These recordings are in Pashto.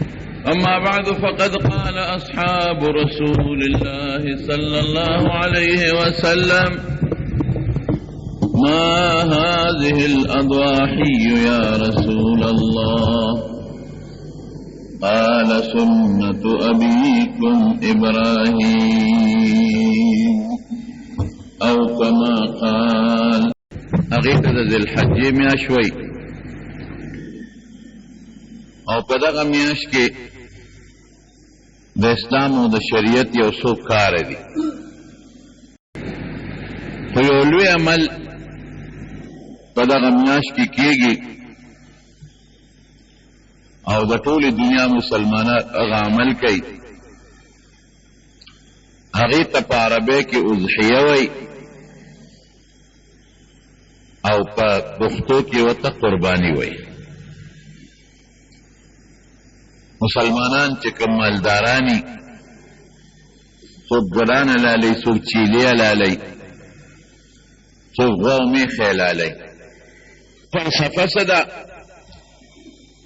أما بعد فقد قال أصحاب رسول الله صلى الله عليه وسلم: ما هذه الأضواحي يا رسول الله؟ قال: سنة أبيكم إبراهيم أو كما قال. أغيث ذي الحج میاشوي او په دغه میاش کې د اسلام او د شریعت یو څو کار دي، خو یو لوی عمل په دغه میاش کې کېږي او د ټولې دنیا مسلمانان هغه عمل کوي. هغې ته په عربۍ کې اضحیه وایي او په پښتو کې ورته قرباني وایي. مسلمانان چې کوم مالدارانی څوک ګلان لالی، څوک چیلې لالی، څوک غوا او میخې لالی. فلسفه څه ده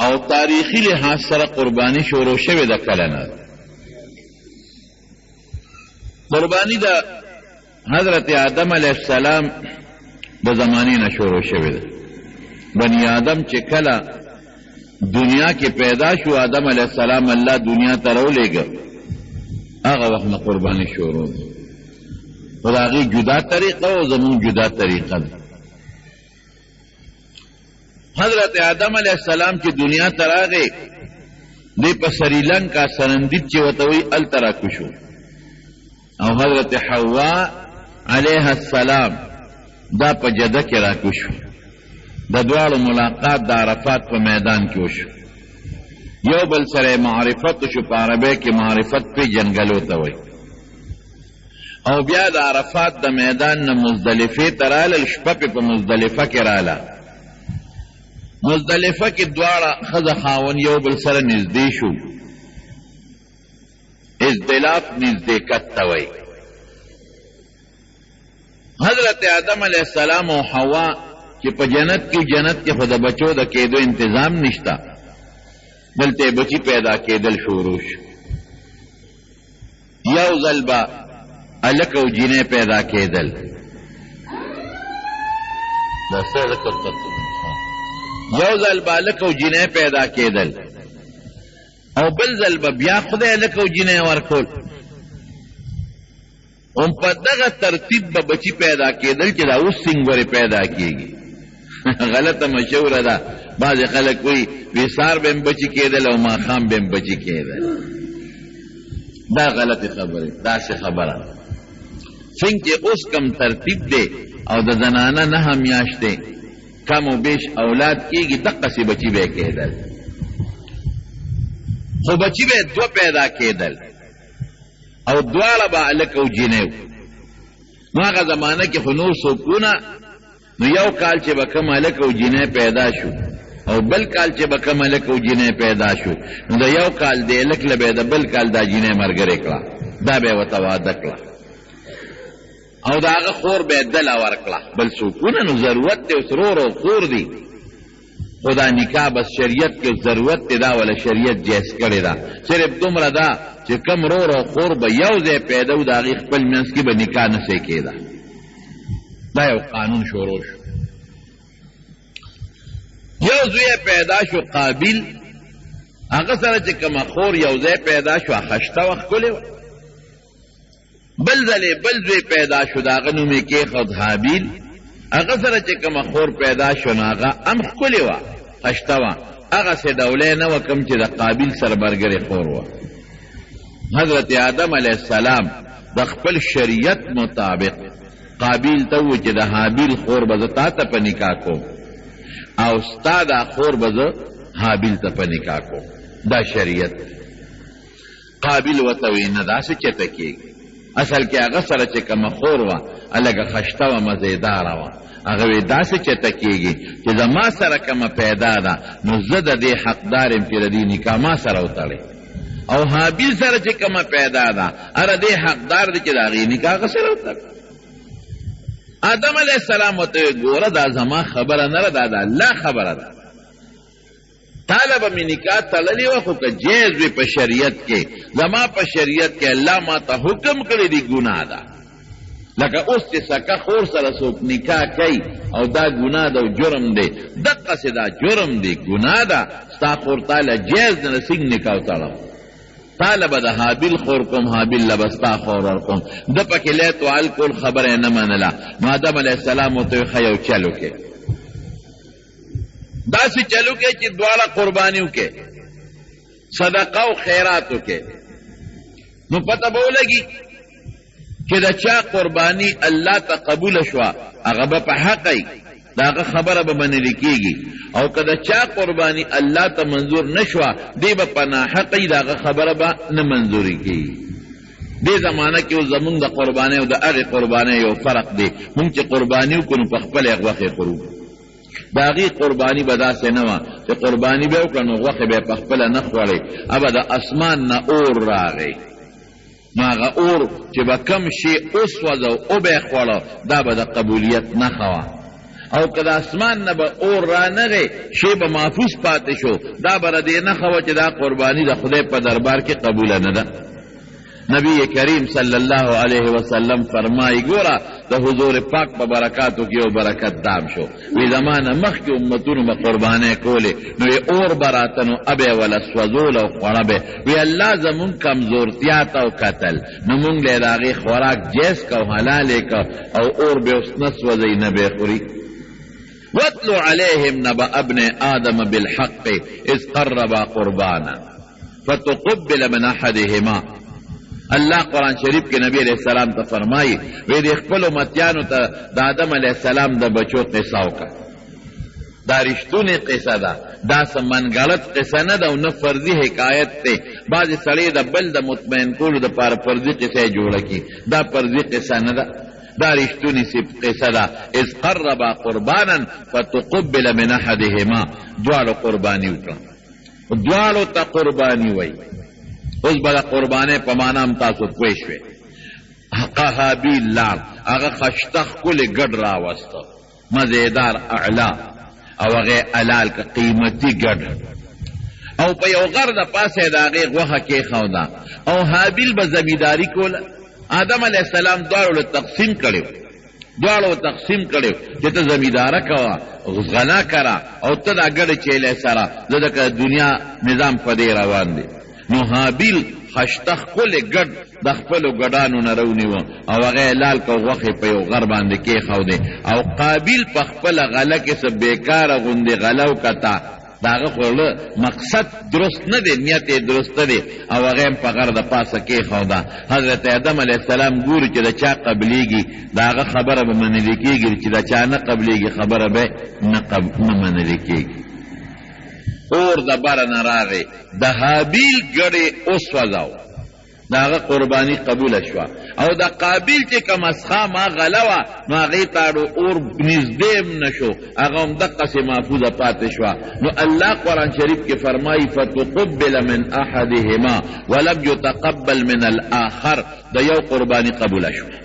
او تاریخي لحاظ سره قرباني شروع شوې ده کله نه. قرباني د حضرت آدم علیه السلام د زمانې نه شروع شوې ده. بني آدم چې کله دنیا کې پیدا شو، آدم علیہ السلام الله دنیا ته راولېږه، هغه وخت نه قرباني شروع ده. خو د هغې جدا طریقه او زمونږ جدا طریقه ده. حضرت آدم علیہ السلام چې دنیا ته راغی، دی په سریلنکا سرندیب چې ورته وایي هلته راکوشو، او حضرت حوا علیه السلام دا په جده کې راکوشو. د دواړو ملاقات د عرفات په میدان کې وشو. یو بل سره معرفت شو، په عربی کې معرفت په جنګلو ته وایي. او بیا د عرفات د میدان نه مزدلفې ته رالل، شپه په مزدلفه کې راله. مزدلفه کې دواړه ښځه خاوند یو بل سره نږدې شو. ازدلاف نزدېکت ته وایي. حضرت آدم علیه السلام او حوا چې په جنت کې خو د بچو د کېدو انتظام نشته، دلته بچی پیدا کېدل شروع شو. یو ځل به هلک او جینۍ پیدا کېدل، یو ځل به هلک او جینۍ پیدا کېدل، او بل ځل به بیا خدای هلک او جینۍ ورکول. هم په دغه ترتیب به بچی پیدا کېدل چې دا اوس څنګه پیدا کېږي. غلطه مشوره ده. بعضې خلک وایي ویسار به هم بچي کېدل او ماښام به هم بچي کېدل. دا غلطې خبرې، داسې خبره څنګه چې اوس کم ترتیب دی او د زنانه 9 میاشتې کم و بیش اولاد کېږي، دقسې بچي به یې کېدل. خو بچي به یې 2 پیدا کېدل او دواړه به هلک او جینۍ. نو هغه زمانه کې خو نور څوکونه، نو یو کال چې به کم هلک او جینۍ پیدا شو او بل کال چې به کم هلک او جینۍ پیدا شو، نو د یو کال د هلک له به د بل کال دا جینۍ ملګرې کړه، دا به یې ورته واده کړه او د هغه خور به یې دله ورکړه. بل څوکونه نو ضرورت دی، اوس رور او خور دی. خو دا نکاح بس شریعت کې ضرورت دی، دا ولا شریعت جایز کړې ده. صرف دومره ده چې کم رور او خور به یو ځای پیدا و، د هغې خپل منځ کې به نکاح نه سې کېده. دا یو قانون شروع شو. یو زوی پیدا شو قابیل، هغه سره چې کومه خور یو ځای پیدا شو، خشته وه، ښکلې وه. بل ځلې بل زوی پیدا شو، د هغه نوم یې کېښود هابیل. هغه سره چې کومه خور پیدا شو نو هغه هم ښکلې وه، خشته وه. هغسې ډولۍ نه وه کوم چې د قابیل سره برګرې خور وه. حضرت آدم علیه السلام د خپل شریعت مطابق قابیل ته وویل چې د حابیل خور به زه تا ته په نکاح کوم او ستا دا خور به زه حابیل ته په نکاح کوم. دا شریعت. قابیل ورته وایي نه داسې چېرته کېږي. اصل کې هغه سره چې کومه خور وه هلکه خشته وه، مزېداره وه. هغه وایي داسې چېرته کېږي چې زما سره کومه پیدا ده نو زه د دې حقدار یم چې د دې نکاح ما سره وتړې، او حابیل سره چې کومه پیدا ده هره دې حقدار دی چې د هغې نکاح هغه سره وتړې. آدم علیہ السلام ورته ګوره دا زما خبره نه ده، دا د الله خبره ده. طالب می نکاح تړلی وه خو که جیز وي په شریعت کې زما په شریعت کې الله ما ته حکم کړی دی ګناه ده لکه اوس چې سکه خور سره څوک نکاح کوي او دا ګناه ده او جرم دی دقسې دا جرم دی ګناه ده ستا خور تاله جیز نه څنګه نکاح وتړم تاله به د حابیل خور کوم حابیل له به ستا خور ورکوم ده پکې لیت و الکول خبره یې نه منله نو آدم علیه السلام ورته ویل ښه یو چل وکړې داسې چل وکړې چې دواړه قرباني وکړې صدقه او خیرات وکړې نو پته به ولګي چې د چا قرباني الله ته قبوله شوه هغه به په حق ای د هغه خبره به منلی کېږي او که د چا قرباني الله ته منظور نه شوه دی به په ناحق ای د هغه خبره به نه منظوري کېږي دې زمانه کې اوس زمونږ د قربانۍ او د هغې قربانۍ یو فرق دی مونږ چې قرباني وکړو نو په خپله یې غوښې خورو د هغې قرباني به داسې نه وه چې قرباني به یې وکړه نو غوښې به یې په خپله نه خوړې هغه د اسمان نه اور راغی نو هغه اور چې به کم شي وسوځه او به یې خوړه دا به د قبولیت نښه وه او که د اسمان نه به اور رانغی شی به محفوظ پاتې شو دا به د دې نښه وه چې دا قرباني د خدای په دربار کې قبوله نه ده نبی کریم صلی الله علیه وسلم فرمایي ګوره د حضور پاک په برکاتو کې یو برکت دام شو وی زمانه مخکې امتونو به قربانۍ کولې نو یې اور به راته نو ابې وله سوځول او خوړه به وی الله زمونږ کمزورتیا ته او کتل نو مونږ له یې د هغې خوراک جیز که او حلال یې که او اور به اوس نه سوځوي نه به یې خوري واتلو علیهم نبأ ابن آدم بالحق اذ قربا قربانا فتقبل من احدهما الله قرآن شریف کې نبی علیہ السلام ته فرمایي وی د خپلو متیانو ته د آدم علیہ السلام د بچو قصه وکړه دا رښتونې قصه ده دا څه منګړت قصه نه ده او نه فرضي حکایت دی بعضې سړی د بل د مطمئن کولو دپاره فرضي قصه یې جوړه کړي دا فرضي قصه نه ده دا رښتونې قصه ده اذ قربا قربانا فتقبل من احدهما دواړو قرباني وکړه دواړو ته قرباني وایي اوس به د قربانۍ په معنا هم تاسو پوه شوې حابیل لاړ هغه خشته ښکلې ګډ راوسته مزېدار اعلا او هغې حلال که قیمتي ګډ او په یو غر د پاسه یې د هغې غوښه کېښوده او حابیل به زمینداري کوله آدم علیه السلام دواړو تقسیم کړی چې ته زمینداره کوه غنا کره او ته دا ګډه چیلی سره زه د دنیا نظام په دې روان دی نو حابیل خشته ښکلې ګډ د خپلو ګډانو نه رونیوه او هغه یې لال که غوښې په یو غر باندې کېښودې او قابیل په خپله غله کې څه بېکاره غوندې غله وکته د هغه خو مقصد درست نه دی نیت یې درست نه دی او هغه هم په غر د پاسه کېښوده حضرت آدم علیه السلام ګوري چې د چا قبلیږي د هغه خبره به منلې کېږي چې د چا نه قبلیږي خبره به نه منلې کېږي اور د بره نه راغی د حابیل ګډې وسوځاو د هغه قرباني قبوله شوه او د قابیل چې کوم اسخام غله وه نو هغې تاړو اور نږدې هم نه شو هغه هم دقسې محفوظه پاتې شوه نو الله قرآن شریف کې فرمایي فتقبل من احدهما ولم یتقبل من الاخر د یو قرباني قبوله شوه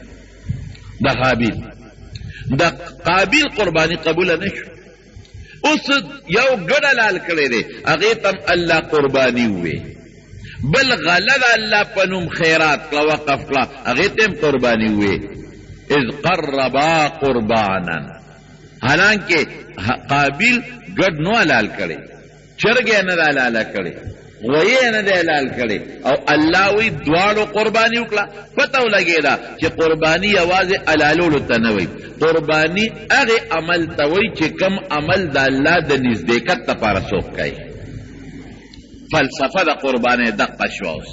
د حابیل د قابیل قرباني قبوله نه شو اوس یو ګډه لال کړی دی هغې ته هم الله قرباني ووې بل غله د الله په نوم خیرات کړه وقف کړه هغې ته هم قرباني ووې اذ قربا قربانا حالانکې قابیل ګډ نو حلال کړی چرګ یې نه ده حلاله کړی غویې یې نه ده حلال کړی او الله وی دواړو قرباني وکړه پته ولګېده چې قرباني یوازې حلالولو ته نه وی قرباني هغې عمل ته وی چې کم عمل د الله د نزدېکت دپاره څوک کوي فلسفه د قربانۍ دقه شوه اوس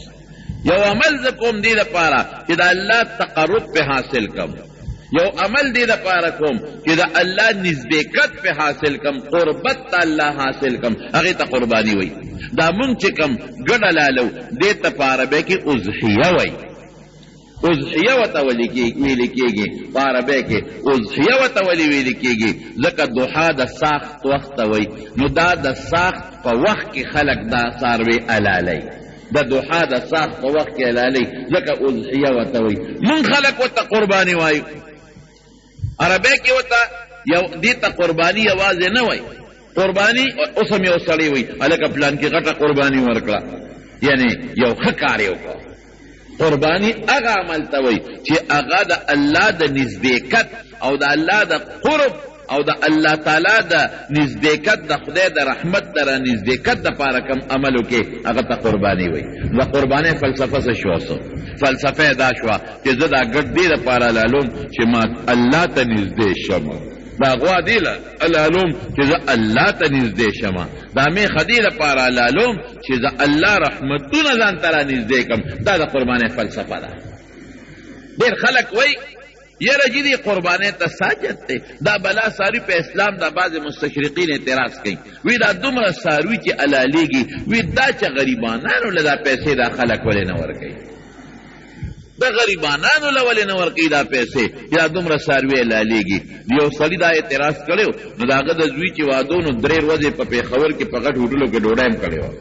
یو عمل زه کوم دې دپاره چې د الله تقرب پې حاصل کم یو عمل دې دپاره کوم چې د الله نزدېکت پې حاصل کم قربت ته الله حاصل کم هغې ته قرباني وی دا مونږ چې کم ګډه لالو دې ته په عربۍ کې اضحیه وی اضحیه ورته ویلې کېږي په عربۍ کې اضحیه ورته ولې ویلې کېږي ځکه دوحا د ساخت وخت ته وایي نو دا د ساخت په وخت کې خلک دا څاروي حلالوي د دوحا د ساخت په وخت کې حلالوي ځکه اضحیه ورته وایي مونږ خلک ورته قرباني وایو عربۍ کې ورته دې ته قرباني یوازې نه وایي قربانی اوس هم یو سړی وي هلکه پلان کې غټه قرباني ورکړه یعنی یو ښه کار یې وکړه قربانی هغه عمل ته وایي چې هغه د الله د نزدېکت او د الله د قرب او د الله تعالی د نزدېکت د خدای د رحمت د رانزدېکت دپاره کوم عمل وکړي هغه ته قرباني وایي د قربانۍ فلسفه څه شوه فلسفه دا شوه چې زه دا ګډ دې دپاره لالوم چې ما الله ته نږدې شم دا غوا دی لالوم چې زه الله ته نږدې شم دا میخه دې دپاره لالوم چې زه الله رحمتونه ځان ته رانږدې کړم دا د قربانۍ فلسفه ده ډېر خلک وایي یره جی دی قربانه ته ساجد دی دا بلا ساروی په اسلام دا بعض مستشرقین اعتراض کوي وی دا دومره ساروی چې علالیږي وی دا چې غریبانانو له دا پیسې دا خلک ولې نه ورکوي دا غریبانانو له ولې نه ورکوي دا پیسې چې دا دومره ساروی علالیږي یو سړي دا اعتراض کړی نو د هغه د زوی چې واده نو 3 ورځې په پېښور کې په غټ هوټلو کې ډوډۍ هم کړې وه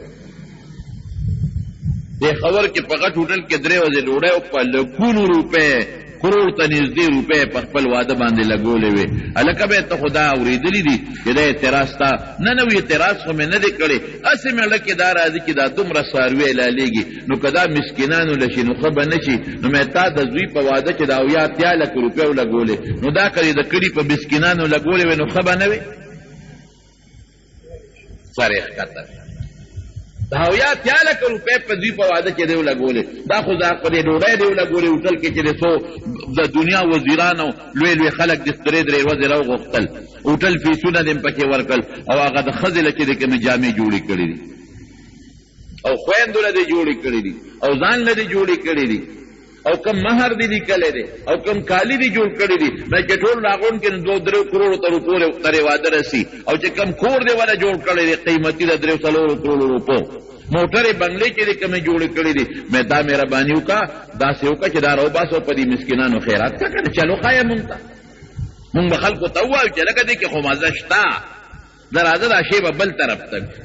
پېښور کې په غټ هوټل کې 3 ورځې ډوډۍ په لکونو روپۍ کروڑ ته نږدې روپۍ په خپل واده باندې لګولې وې هلکه به ته خو دا اورېدلي دي چې دا اعتراض ستا نه نه وي اعتراض خو مې نه دی کړی هسې مې زړه کې دا راځي چې دا دومره څاروي علالیږي نو که دا مسکینانو له شي نو ښه به نه شي نو مې تا د زوی په واده کې دا 80 لکه روپۍ ولګولې نو دا که د کلي په مسکینانو لګولې وې نو ښه به نه وې سر یې ښکته دا 80 لکه روپۍ په دوی په واده کې دی ولګولې دا خو دا په دې ډوډۍ دی ولګولې هوټل کې چې د څو د دنیا وزیرانو لوی لوی خلک د 3 ورځې راوغوښتل هوټل فیسونه دې پکې ورکړل او هغه د ښځې له چې د کومې جامې جوړې کړې دي او خویندو له دې جوړې کړې دي او ځان له دې جوړې کړې دي او کم مہر دی لیکلی دی او کم کالی دی جوړ کړی دی دا چې ټول راغون کې 2-3 کروڑو ته روپو ترې واده رسي او چې کم کور دی ولا جوړ کړی دی قیمتي د 3-4 کروڑو روپو موټرې بنګلې چې دی کومې جوړې کړې دي مې دا مهرباني وکړه داسې وکړه چې دا راوباسو په دې مسکینانو خیرات کا کنه چلو ښایه مونږ ته مونږ به خلکو ته ووایو چې لکه دې کې خو مزه شته دا راځه دا شی به بل طرف ته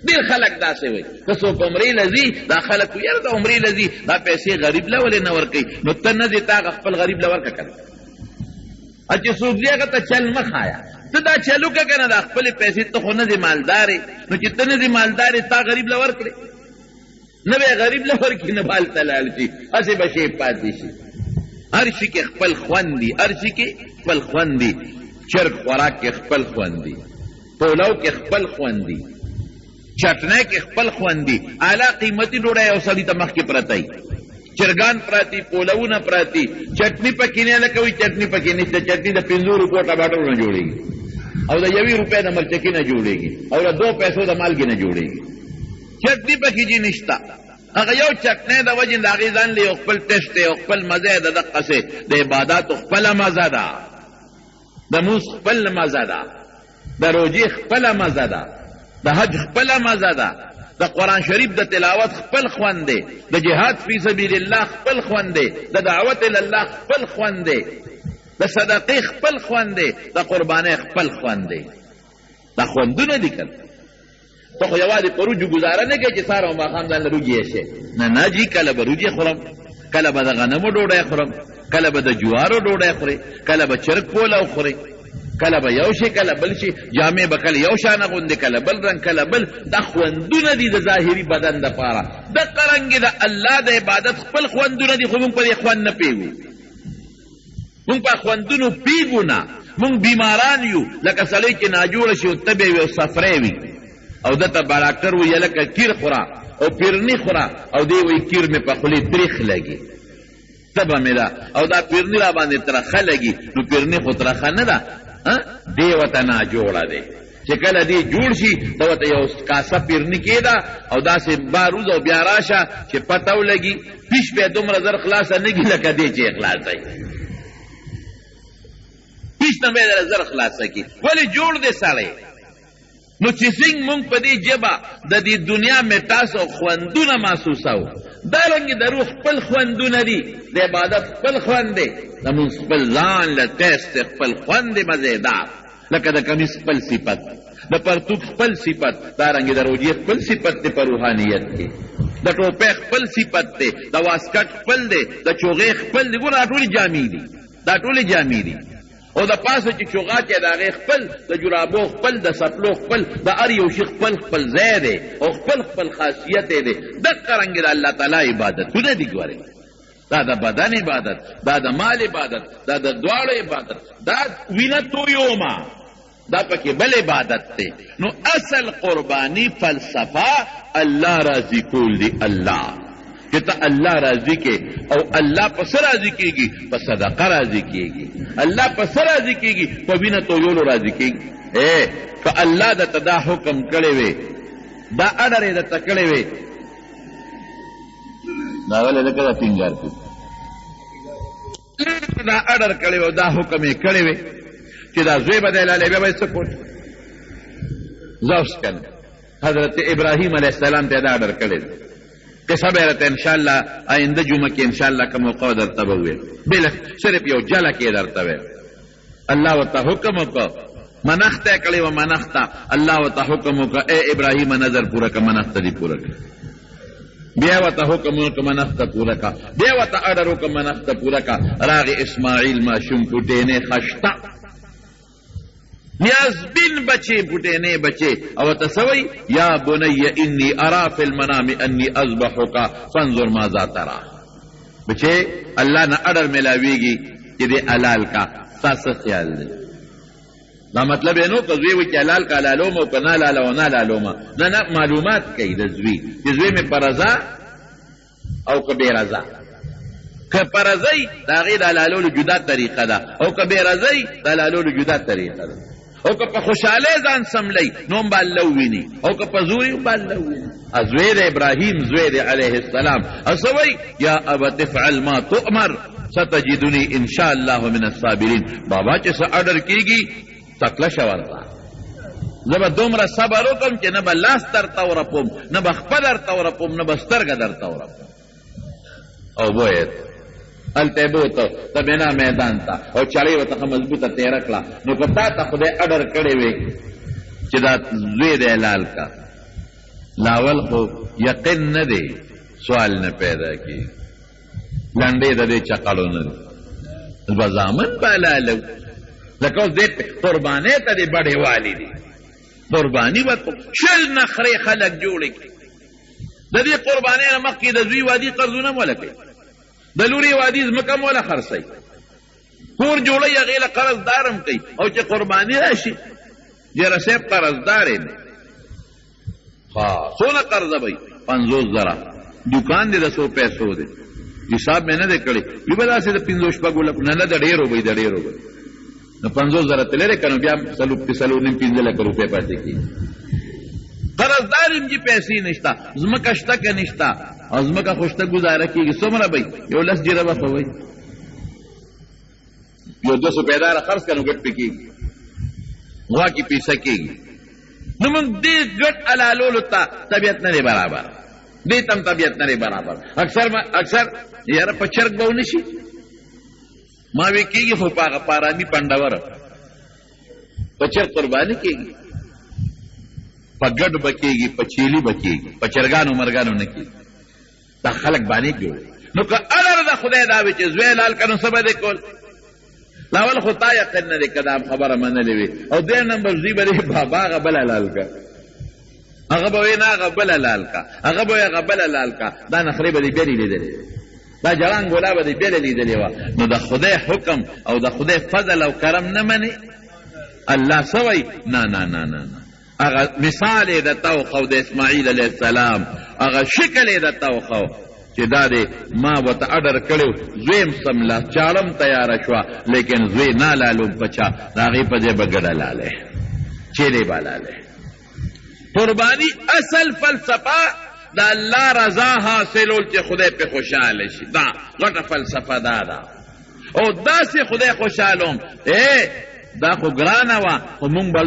ډېر خلک داسې وایي که څوک عمرې له ځي دا خلک وایي یاره د عمرې له ځي دا پیسې غریب له ولې نه ورکوي نو ته نه ځې تا هغه خپل غریب له ورکړه که نه چې څوک ځي هغه ته چل مه ښایه ته دا چل وکړه که نه دا خپلې پیسې ته خو نه ځې مالدارې نو چې ته نه ځې مالدارې تا غریب له ورکړې نه به یې غریب له ورکړي نه به هلته لاړ شي هسې به شی پاتې شي هر شي کې خپل خوند دي هر شي کې خپل خوند دي چرګ خوراک کې خپل خوند دي پولو کې خپل خوند دي چټنۍ کې خپل خوند دي اعلی قیمتي ډوډۍ یو سړي ته مخکې پرته وي چرګان پراتی پولونه پراتی چټني پکې نه لکه وي چټني پکې نشته چټني د 50 روپو ټماټر نه جوړېږي او د 1 روپۍ د مرچکي نه جوړېږي او د 2 پیسو د مالګې نه جوړېږي چټني پکې جي نشته هغه یو چټنۍ د وجې د هغې ځان له یو خپل ټسټ دی یو خپل مزه یې د دقسې د عباداتو خپله مزه ده د مونځ خپل مزه ده د روژې خپله مزه ده د حج خپله مزه ده د قرآن شریف د تلاوت خپل خوند دی د جهاد فی سبیل الله خپل خوند دی د دعوت الله خپل خوند دی د صدقې خپل خوند دی د قربانۍ خپل خوند دی دا خوندونه دي که ته خو یوازې په روجو ګزاره نه کوې چې سهار او ماښام ځان له روجې شي نه نه جي کله به روجې خورم کله به د غنمو ډوډۍ خورم کله به د جوارو ډوډۍ خورې کله به چرګ پولو خورې کله به یو شي کله بل شي جامې به کله یو شانه غوندې کله بل رنګ کله بل دا خوندونه دي د ظاهري بدن دپاره دقه رنګې د الله د عبادت خپل خوندونه دي خو موږ په دې خوند نه پوهېږو موږ په خوندونو پوهېږو نه موږ بیماران یو لکه سړی چې ناجوړه شي او تبې وي او صفری وي او دته به ډاکټر وویل لکه کیر خوره او پیرني خوره او دی وایي کیر مې په خولې تریخ لګي تبه مې ده او دا پیرني را باندې ترخه لګي نو پیرني خو ترخه نه ده دی ورته ناجوړه دی چې کله دی جوړ شي ته ورته یو کاسه پیرني کېده او داسې باروز او بیا راشه چې پته ولګي پیش به دومره زر خلاصه نه کي لکه دی چې خلاصوي پیش نه به یې زر خلاصه کي ولې جوړ دی سړی نو چې څنګه مونږ په دې ژبه د دې دنیا مټاس او خوندونه محسوسوو دارنګې د روح خپل خوندونه دي د عبادت خپل خوند دی د مونږ خپل ځان له ټیسټ خپل خوند دی مزېدار لکه د کمیس خپل صفت د پرتوګ خپل صفت دارنګې د روجې خپل صفت دی په روحانیت کې د ټوپۍ خپل صفت دی د واسکټ خپل دی د چوغې خپل دی ګوره دا ټولې جامې دي دا ټولې جامې دي او د پاسه چې چوغات یې د هغې خپل د جرابو خپل د سپلو خپل د هر یو شي خپل خپل ځای دی او خپل خپل خاصیت یې دی دقه رنګې د الله تعالی عبادتونه دي ګورې دا د بدن عبادت دا د مال عبادت دا د دواړو عبادت دا وینه تویوما دا پکې بل عبادت دی نو اصل قربانی فلسفه الله راضي کول دی الله کہ تا اللہ راضی کے او اللہ پس راضی کی گی پس صدقہ راضی کی گی اللہ پس راضی کی گی پبینہ تو یولو راضی کی گی کہ اللہ دا تدا حکم کڑے وے دا اڈرے دا تکڑے وے دا والے دا کدا پینگار کی دا اڈر کڑے وے دا حکم کڑے وے کہ دا زوی بدے لالے بے بے سکوٹ زوس کن حضرت ابراہیم علیہ السلام تے دا اڈر کڑے وے قصه به راته انشاءالله آینده جمعه کې انشاءالله که موقع درته به وویل بله صرف یو جله کې درته ویل الله ورته حکم وکړ منښته یې کړې وه منښته الله ورته حکم وکړ ای ابراهیم نظر پوره کړه منښته دې پوره کړه بیا ورته حکم وکړه منښته پوره کړه بیا ورته اډر وکړه منښته پوره کړه راغې اسماعیل ماشوم پوټینې خشته نیازبین بچے پٹینے بچے او تسوی یا بنی انی ارا فی المنام انی اذبحک فانظر ماذا ترى بچے اللہ نہ اڈر ملاویگی کہ دے حلال کا تاسو خیال دے دا مطلب ہے نو کہ زوی کہ حلال کا لالوم او نہ لالا و نہ لالوم نہ معلومات کئی دزوی زوی میں پرزا او کبے رضا کہ پرزی دا غیر حلالو جدا طریقہ دا او کبے رضی دا حلالو جدا طریقہ دا او که په خوشحاله ځان سملی نو هم به الله وویني او که په زور هم به الله وویني زوی د ابراهیم زوی د علیه السلام اسوی یا ابت افعل ما تؤمر ستجدنی ان شاء الله من الصابرین بابا چې څه اډر کیږي تکلشه ورته زه به دومره صبر وکړم چې نه به لاس درته ورپوم نه به خپه درته ورپوم نه به سترګه درته ورپوم او بویت الته بوته د بنا میدان ته او چړې ورته مضبوطه تیره کړه نو که تا ته خدای اډر کړی وی چې دا زوی دی حلال کا لاول خو یقین نه دی سوال نه پیدا کېږي لنډې د دې چقړو نه دی به زامن به حلالو لکه اوس دې قربانۍ ته دې بډې والي دي قرباني به شل نخرې خلک جوړې کړي د دې قربانۍ نه مخکې د زوی وادي قرضونه هم وله کوي د لوري وادي ځمکه هم وله خرڅوي کور جوړوي هغې له قرضدار هم کوي او چې قرباني راشي یاره صاحب قرضدار یې نه څونه قرضه به 50,000 دکان دی د 100 پیسو دی حساب مې نه دی کړی وي به داسې د 50 شپږو نه نه د ډېرو به د ډېرو به نو 50,000 ته لرې که نو بیا 4.5 لکه روپۍ پاتې کېږي قرضدار هم جي پیسې نشته ځمکه شته که نشته او ځمکه خو شته ګزاره کېږي څومره به یو 10 جیره به خو وایي یو 200 پیداره خرڅ کړه نو ګټ پې کېږي غوا کې پیسه کېږي نو موږ دې ګټ حلالولو ته طبیعت نه دی برابر دې ته هم طبیعت نه دی برابر اکثر یاره په چرګ به ونه شي ما وی کېږي خو په هغه پارامي پنډوره په چرګ قرباني کېږي په ګډ به کېږي په چیلي به کېږي په چرګانو مرګانو نه کېږي دا خلک باندې جوړ نو که اړر د خدای دا وي چې زوی حلال که نو څه به دې کول لاول خو تا یقین نه دی که دا خبره منلې وي او دویم نمبر زوی به دې بابا هغه بل حلال که هغه به وایي نه هغه بل حلال که هغه به وایي هغه بل حلال که دا نخرې به دې بیا دې لیدلې دا جړانګولا به دې بیا دې لیدلې وه نو د خدای حکم او د خدای فضل او کرم نه منې الله څه وایي نه نه نه نه اغا مثال یې درته وښو د اسماعیل علیه السلام اغا شکل یې درته وښو چې دا دی ما ورته اډر کړی زوی م سمله چاړم تیاره شوه لیکن زوی نه لالوم په چا د هغې په ځای به ګډه لالی چیلې به لالی قرباني اصل فلسفه د الله رضا حاصلول چې خدای پې خوشحاله شي دا غټه فلسفه دا ده او داسې خدای خوشحالوم دا خو ګرانه وه خو مونږ به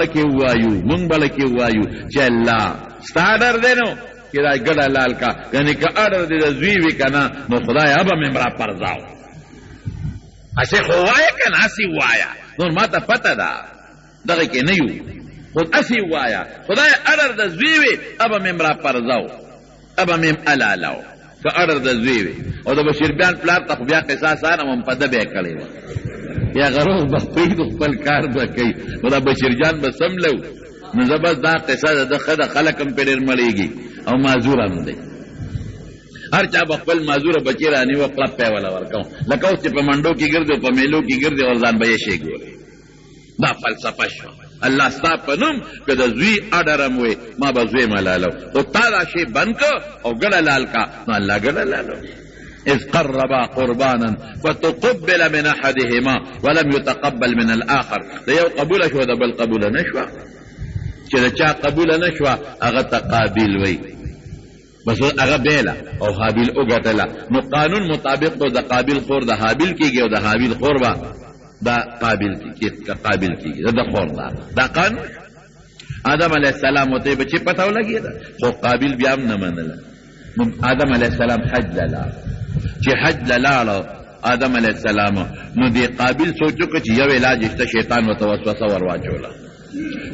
لکې ووایو چې الله ستا اډر دی نو چې دا ګډه حلال کا یعنې که اډر دی د زوی وي که نه نو خدای به مې مرا پرځاو هسې خو ووایه که نه هسې ووایه نور ما ته پته ده دغه کې نه یو خو هسې ووایه خدای اډر د زوی وي به مې مرا پرځاو به مې حلالاو که اډر د زوی وي او د بشیر بیان پلار ته خو بیا قصاص آنم هم په ده به یې کړی وه یا غروغ به کوي نو خپل کار به کوي نو دا بشیر جان به سم لو نو زه بس دا قصه د ښه د خلک هم پرې ډېر مړېږي او معذور هم دی هر چا به خپل معذوره بچی رانیوه کلپ پی وله ورکوم لکه اوس چې په منډو کې ګرځي او په میلو کې ګرځي او ځان به یې شی ګوري دا فلسفه شوه الله ستا په نوم که د زوی اډرم وی ما به زوی ملالو خو تا دا شی بند که او ګډه لال کا نو الله ګډه لالو اذ قربا قربانا فتقبل من احدهما ولم يتقبل من الاخر د یو قبوله شوه د بل قبوله نه شوه چې د چا قبوله نه شوه هغه ته قابل وی بس هغه بیله او حابیل وګټله نو قانون مطابق به د قابل خور د حابیل کېږي او د حابیل خور به دا قابل کېږي د خور دا قانون آدم علیه السلام ورته یې بچې پته ولګېده خو قابل بیا هم نه منله نو آدم علیه السلام حج له لاړ چې حج له لاړه آدم علیه السلام نو دې قابل سوچ وکړه چې یو علاج شته شیطان ورته وسوسه ور واچوله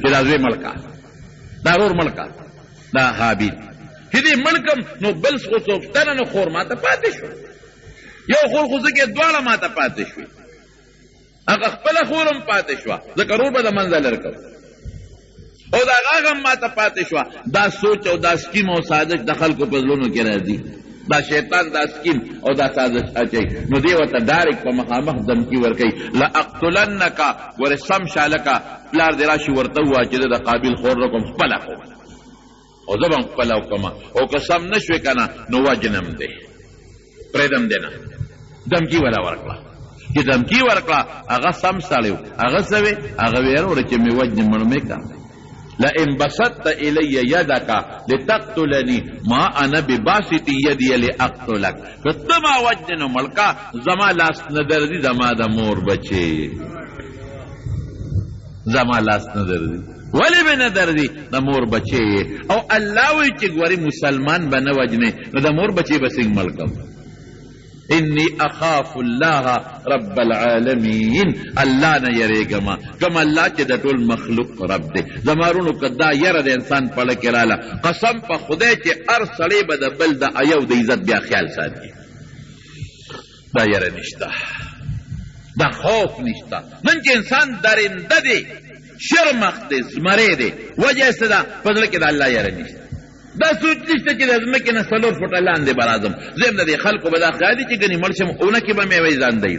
چې دا زوی مړ کا دا ورور مړ کا دا حابیل چې دې مړ کم نو بل خو څوک نو خور ماته پاتې شو یو خور خو ځکه دواړه ماته پاتې شوې هغه خپله خور هم پاتې شوه ځکه رور به د منځه لر کوو او د هغه هم ماته پاتې شوه دا سوچ او دا سکیم او سازش د خلکو په زړونو کې راځي دا شیطان دا سکیم او دا سازش اچوي نو دې ورته ډایرکټ په مخامخ دمکي ورکوي لاقتلنکه ورې سم شالکه پلار دې راشي ورته ووایه چې د قابل خور رقم خپله خور او زه به هم خپله وکړم او که سم نه شوې که نه نو وجنم دی پرېږدم دی نه دمکي وله ورکړه چې دمکي ورکړه هغه سم سړی و هغه څه وې هغه ویل وړه چې مې وجنې مړ مې که لئن بسطت الی یدک لتقتلنی ما انا بباسط یدی لاقتلک که ته ما وجنې نو مړ که زما لاس نه درځي زما د مور بچې زما لاس نه درځي ولې به نه درځي د مور بچې او الله وایي چې ګورې مسلمان به نه وجنې نو د مور بچې به څنګه مړ کړم انی اخاف الله رب العالمین الله نه یریږم کوم الله چې د ټول مخلوق رب دی زمارونو که دا یره د انسان پړه کې راله قسم په خدای چې هر سړی به د بل د ایو د عزت بیا خیال ساتي دا یره نشته دا خوف نشته نن چې انسان درنده دی شرمخ دی زمری دی وجه څه ده په زړه کې د الله یره نشته دا سوچ نشته چې د ځمکې نه 4 فوټه لاندې به راځم زه هم د دې خلکو به دا خیال دي چې ګنې مړ شم اونه کې به مې وایي ځان دی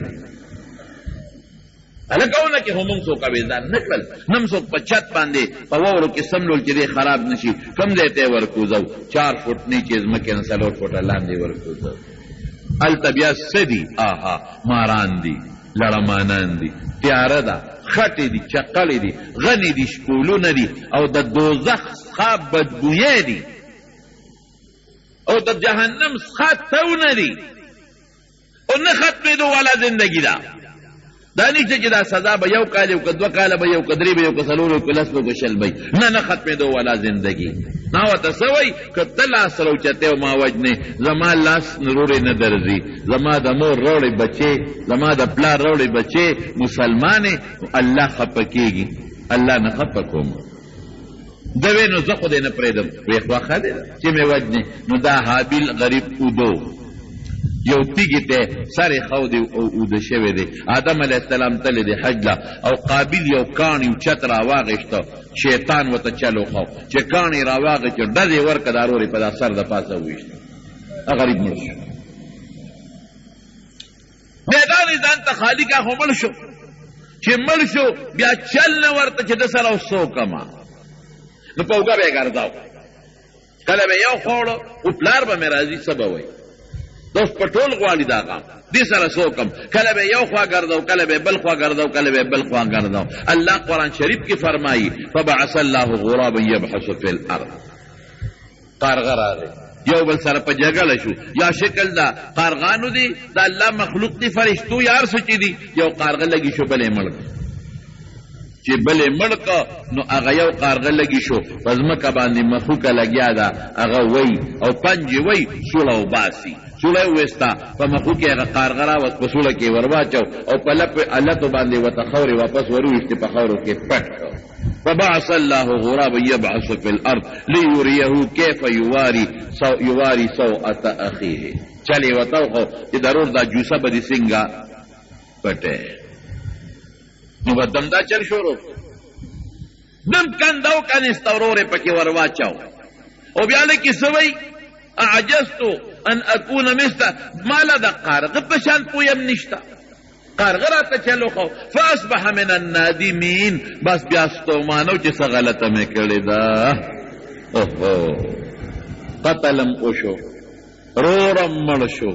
هلکه اونه کې خو مونږ څوک به ځان نه کړل نه م څوک په چت باندې په واورو کې سملول چې دی خراب نه شي کوم ځای ته یې ورکوځو 4 فوټ نیچې ځمکې نه 4 فوټه لاندې ورکوځو هلته بیا څه دي آها ماران دي لړمانان دي تیاره ده خټې دي چقلې دي غنې دي شپولونه دي او د دوزخ څخه بدبویې دي او د جهنم څخه تونه دي او نه ختمېدو والا زندگی ده دا نشته چې دا سزا به یو کال یو که 2 کاله به یو که 3 به یو که 4 یو که 10 به که 20 به نه ختمېدو والا زندگی ما ورته څه وایي که ته لاس راوچتې او ما وجنې زما لاس نورې نه درځي زما د مور راوړې بچې زما د پلار راوړې بچې مسلمانې الله خفه کېږي الله نه خفه کوم ده وی نو زه خو دې نه پرېږدم وی خوښه دی چې مې وجنې نو دا حابیل غریب اودو یو تیږې ته سر یې ښودی او اوده شوی دی آدم علیه السلام تللی دی حج له او قابل یو کاڼ یو چت راواغېسته شیطان ورته چل وښو چې کاڼ یې راواغېست ډز یې ورکړه دا رور یې په دا سر د پاسه وویشته غریب مړ شو میدان یې ځان ته خالي کا خو مړ شو چې مړ شو بیا چل نه ورته چې ده سره اوس څه وکړمه نو په اوږه به یې ګرځاو کله به یو خوړه او پلار به مې راځي څه به وایي دوس په ټول غواړي دا غام دې سره څه وکړم کله به یو خوا ګرځو کله به بل خوا ګرځو کله به بل خوا ګرځو الله قرآن شریف کې فرمایي فبعث الله غرابا یبحث فی الارض قارغه راغی یو بل سره په جګړه شو یا شکل دا قارغانو دي دا الله مخلوق دي فرشتو یار سچې دي یو قارغه لګي شو بلې مړ چې بلې مړ که نو هغه یو قارغه لګي شو په ځمکه باندې مخوکه لګیا ده هغه وی او پنجې وی سوړه وباسي سوړه یې وویسته په مخو کې هغه قارغه راوست په سوړه کې ور واچو او په لتو باندې ورته خاورې واپس ور وویستې په خاورو کې پټ کړ فبعث الله غرابا يبعث في الارض ليريه كيف يواري سوءة اخيه چلې ورته وښو چې ضرور دا جوسه به دې څنګه پټې نو به دم دا چل شروع دم کندو کنسته ورورې پکې ور واچاو او بیا لکې څه وایي اعجزتو ان اکون مثله ما له د قارغه په شان پویم نشته قارغه راته چلو خو فاصبح من النادمین بس بیا ستومانو چې څه غلطه مې کړې ده اوهو قتلم وشو رورم مړ شو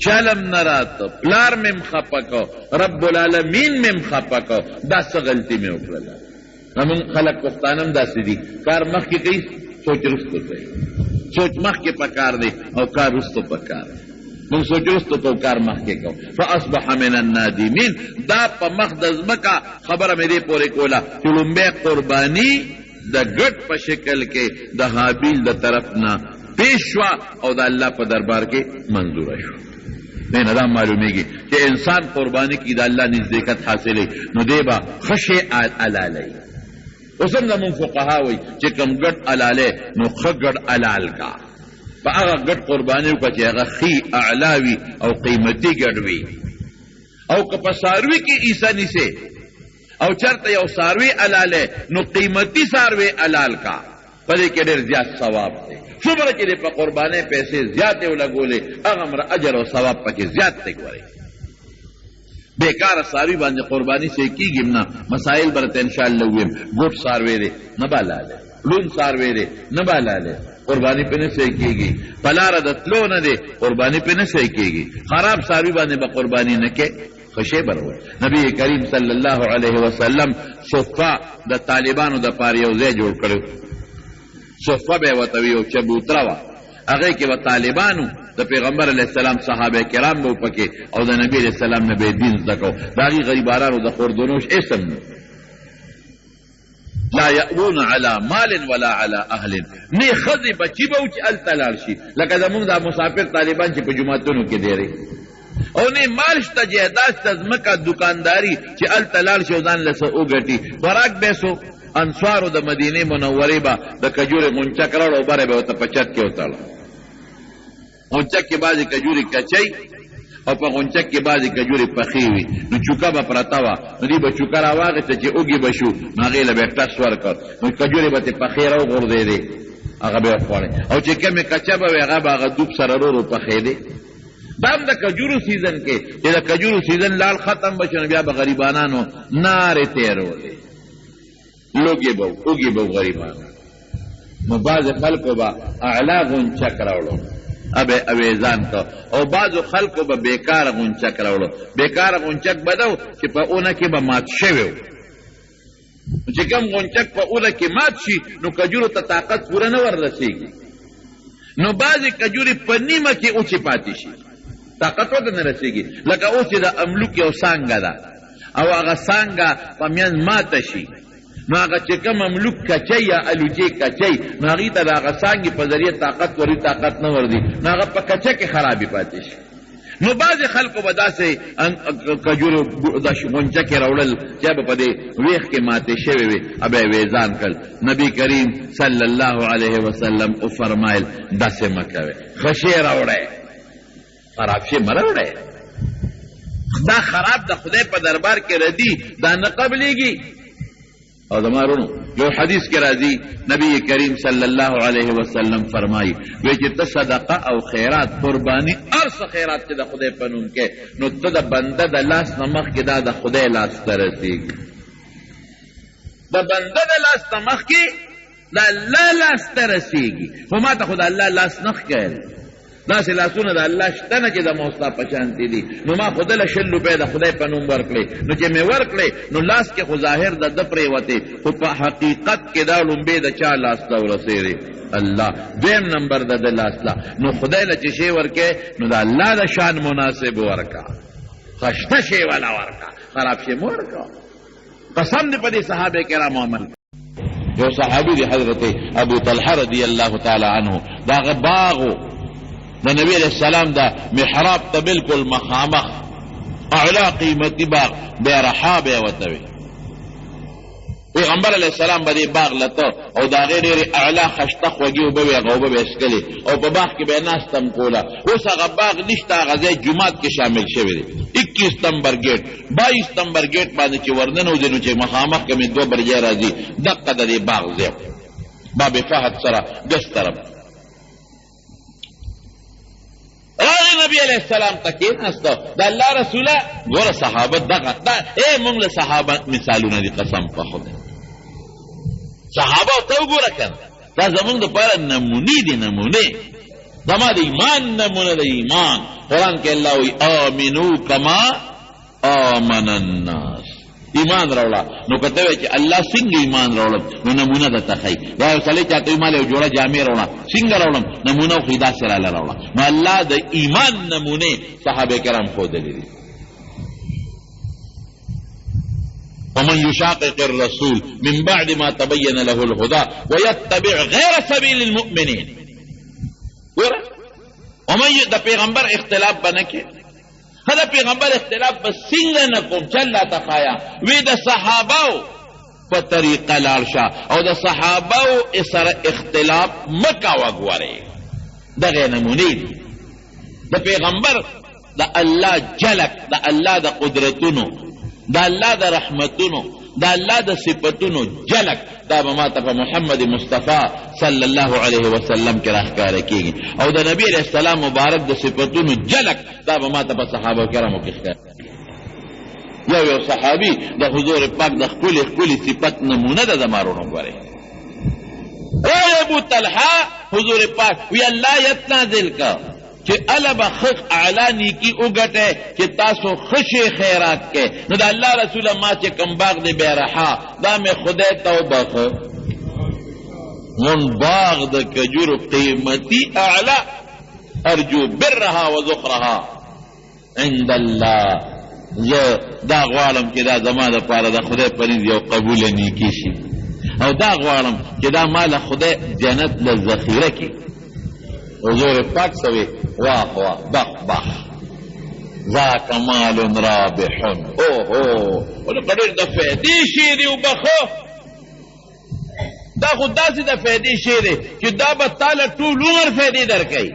چلم نه راته پلار مې خفه کو رب العالمین مې خفه کو دا څه غلطي مې وکړله زمونږ خلک پښتانه هم داسې دي کار مخکې کوي سوچ رستو کوي سوچ مخکې پکار دی او کار رستو پکار دی مونږ سوچ رستو کو کار مخکې کو فاصبح من النادمین دا په مخ د ځمکه خبره مې دې پورې کوله چې لومبی قرباني د ګډ په شکل کې د حابیل د طرف نه پیش شوه او د الله په دربار کې منظوره شوه نه دا معلومیږي چې انسان قرباني کې د الله نزدېکت حاصلوي نو دی به ښه شی حلالی اوس هم زمونږ فقها وایي چې کوم ګډ حلالی نو ښه ګډ حلال کا په هغه ګډ قرباني وکړه چې هغه ښي اعلا وي او قیمتي ګډ وي او که په څاروي کې عیسه نیسې او چرته یو څاروي حلالی نو قیمتي څاروي حلال کا په دې کې ډېر زیات ثواب دی څومره چې د په قربانۍ پیسې زیاتې ولګولې هغه اجر او ثواب پکې زیات دی ګورئ بیکاره څاروي باندې قرباني سې کېږي نه مسایل به درته انشاءالله وویم ګوټ څاروی دی نه به حلالی لون څاروی دی نه به حلالی قرباني پې نه سې کېږي په لاره د تلو نه دی قرباني پې نه سې کېږي خراب څاروي باندې به قرباني نه کې خوشی برور نبی کریم صلی الله علیه وسلم صفه د طالبانو د پاره یو ځای جوړ کړو صفه به ورته وي یو چبوتره وه هغې کې به طالبانو د پیغمبر علیه السلام صحابه کرام به پکې او د نبی علیه السلام نه به دین زده کو د هغې غریبانانو د خوردونوش اسم نه لا یأوون علی مال ولا علی اهل نه ښځې بچي به و چې هلته لاړ شي لکه زمونږ دا مسافر طالبان چې په جوماتونو کې دیری او نه مال شته جایداد شته ځمکه دکانداري چې هلته لاړ شي او ځان له څه وګټي خوراک به سو انصارو د مدینې منورې به د کجورې غونچک راوړ او بره به ورته په چت کې وتړه غونچک کې بعضې کجورې کچۍ او په غونچک کې بعضې کجورې پخې وي نو چوکه به پرته وه نو دوی به چوکه راواخېسته چې اوږې به شو نو هغې له به یې ټس ورکړ نو کجورې به ترې پخې راوغورځېدې هغه به یې خوړې او چې کومې کچه به وي هغه به هغه دوب سره ورو پخېدې دا هم د کجورو سیزن کې چې د کجورو سیزن لال ختم به شو نو بیا به غریبانانو نارې تېرولې لوګې به اوږې به غریبانو نو بعضې خلکو به اعلا غونچک راوړو ابه اویزان کو او بعضو خلکو به بیکار غونچک راوړو بیکار غونچک به دو چې په اونه کې به مات شوی و چې کوم غونچک په اونه کې مات شي نو کجورو ته طاقت پوره نه وررسېږي نو بعضې کجورې په نیمه کې اوچې پاتې شي طاقت ورته نه رسېږي لکه اوس چې د املوک یو څانګه ده او هغه څانګه په میانځ ماته شي نو هغه چې کوم مملوک کچۍ یا الوچې کچۍ نو هغې ته د هغه څانګې په ذریعه طاقت وري طاقت نه ورځي نو هغه په کچه کې خرابې پاتې شي نو بعضې خلکو به داسې کجورې د غونچکې راوړل چې به په دې ویښ کې ماتې شوې وي به یې ویزان کړل نبي کریم صلی الله علیه وسلم وفرمایل داسې مه کوئ ښه شی راوړئ خراب شی مه راوړئ دا خراب د خدای په دربار کې ردي دا نه قبلېږي او زمارونو یو حدیث کې راځي نبی کریم صلی الله علیه وسلم فرمایي وی چې ته صدقه او خیرات قرباني هر څه خیرات چې د خدای په نوم کې نو ته د بنده د لاس نه مخکې دا د خدای لاس ته رسېږي د بنده د لاس نه مخکې د الله لاس ته رسېږي خو ما ته خو د الله لاس نه ښکاري داسې لاسونه د الله شته نه چې د ما ستا په شانتې دي نو ما خو دله 100 روپۍ د خدای په نوم ورکړې نو چې مې ورکړې نو لاس کې خو ظاهر د ده پرېوتې خو په حقیقت کې دا لومبې د چا لاس ته ورسېدې الله دویم نمبر د ده لاس لا نو خدای له چې شی ورکې نو د الله د شان مناسب ورکه خشته شی والا ورکه خراب شی مه ورکه قسم دې په دې صحابه کرامو عمل یو صحابي دی حضرت ابو طلحه رضی الله تعالی عنه دا هغه باغ د نبی علیہ السلام دا محراب ته بالکل مخامخ اعلا قیمتي باغ بیا رحا بیا ورته وي پیغمبر علیہ السلام به دې باغ لته او د هغې ډېرې اعلی خشته خوږې اوبه وې هغه اوبه به یې څښلې او په باغ کې به یې ناسته هم کوله. اوس هغه باغ نشته، هغه ځای جومات کې شامل شوی دی. 21 نمبر ګیټ 22 نمبر ګیټ باندې چې ورننوځې نو چې مخامخ کې مې 2 برجې راځي دقه د دې باغ ځای باب فهد سره ګس طرف راغی نبی علیہ السلام ته کېناسته. د الله رسوله ګوره صحابه دغه مونږ له صحابه مثالونه دي قسم په خدای. صحابه ته وګوره کنه دا زمونږ دپاره نمونې دي، نمونې زما د ایمان نمونه د ایمان. قرآن کې الله وایي آمنو کما آمن الناس، ایمان راوړه. نو که ته وایې چې الله څنګه ایمان راوړم نو نمونه درته ښایي. یا یو سړی چاته وایي ما له یو جوړه جامې راوړه څنګه راوړم نمونه وښایي داسې راله راوړه. نو الله د ایمان نمونې صحابه کرام ښودلي دي. ومن يشاقق الرسول من بعد ما تبين له الهدى ويتبع غير سبيل المؤمنين. ګوره ومن د پیغمبر اختلاف به نه کې خدا پیغمبر اختلاف به څنګه نه کوم چې الله ته ښایه وی د صحابهو په طریقه لاړ شه او د صحابهو سره اختلاف مه کوه. ګورې دغې نمونې دي د پیغمبر د الله جلک، د الله د قدرتونو، د الله د رحمتونو، د الله د صفتونو جلک دا به ما ته په محمد مصطفی صلی الله علیه وسلم کې راښکاره کېږي او د نبی علیه السلام مبارک د صفتونو جلک دا به ما ته په صحابه کرامو کې ښکاره. یو صحابي د حضور پاک د ښکلې ښکلې صفت نمونه ده زما وروڼو. ګورئ ابو طلحه حضور پاک وی الله یت نازل کا چې اله به خخ اعلی نیکی وګټئ چې تاسو خشې خیرات کې. نو د الله رسوله ما چې کم باغ دی بیرحا دا مې خدای ته وبخه من باغ د کجورو قیمتي اعلی ارجو برها و ذخرها عند الله. زه دا غواړم چې دا زما دپاره د خدای په نزد یو قبوله نیکي شي او دا غواړم چې دا ما له خدای جنت له ذخیره کړي. حضور پاک سوی واخ واخ بخ بخ ذاک مال رابح. اوهو ولو قدر د فیدې شی دی وبخو دا خو داسې د فیدې شی دی چې دا به تاله ټول عمر فیدې درکوي.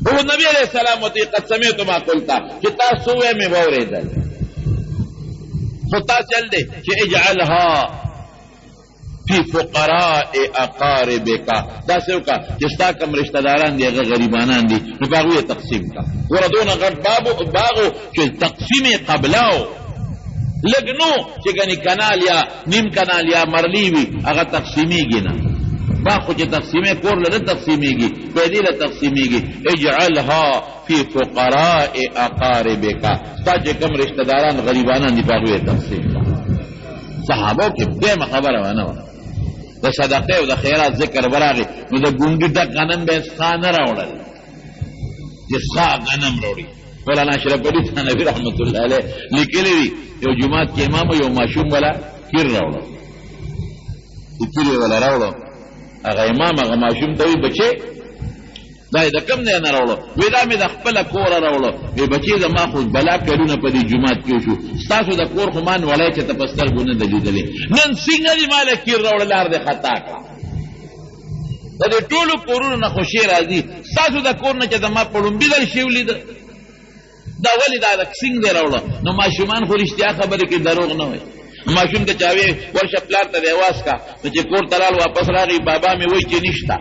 او نبی علیہ السلام ورته قد سمعت ما قلتا چې تاسو ووایئ مې واورېدل خو تا چل دی چې اجعلها فی فقراء اقاربک. داسې وکړه چې ستا کوم رشته داران دي هغه غریبانان دي نو په هغوی یې تقسیم کړه. ګوره دونه غټ باغو چې تقسیم یې قبله و لږ نو چې ګنې کنال یا نیم کنال یا مرلي وي هغه تقسیمیږي نه. باغ خو چې تقسیمې کور له نه تقسیمیږي پیدې له تقسیمیږي. اجعلها فی فقراء اقاربک، ستا چې کوم رشته داران غریبانان دي په هغوی یې تقسیم کړه. صحابو کې دیمه خبره ونه وه د صدقې او د خیرات ذکر براغی نو د ګونډي ډک غنم به یې څښا نه راوړل چې څښا غنم راوړي. مولانا اشرف علي تھانوي رحمت الله علیه لیکلی دي یو جومات کې امام یو ماشوم والا کیر راوړو چې کیر یې والا راوړو هغه امام هغه ماشوم ته وایي بچې دا یې د کوم ځای نه راوړو؟ وایي دا مې د خپله کوره راوړو. وایي بچې زما خو بلا کلونه په دې جومات کې وشو ستاسو د کور خو ما نولی چې ته په سترګو نه ده لیدلې نن څنګه دې ما له کیر راوړه لار دې خطا کړه. د دې ټولو کورونو نه خوشي راځي ستاسو د کور نه چې زما په لومبي ځل شی ولیده دا ولې دا څنګه دې راوړه؟ نو ماشومان خو رښتیا خبرې کې دروغ نه وایي. ماشوم ته چا وایي ورشه پلار ته دې اواز کا نو چې کور ته لاړ واپس راغی بابا مې وایي چې نشته.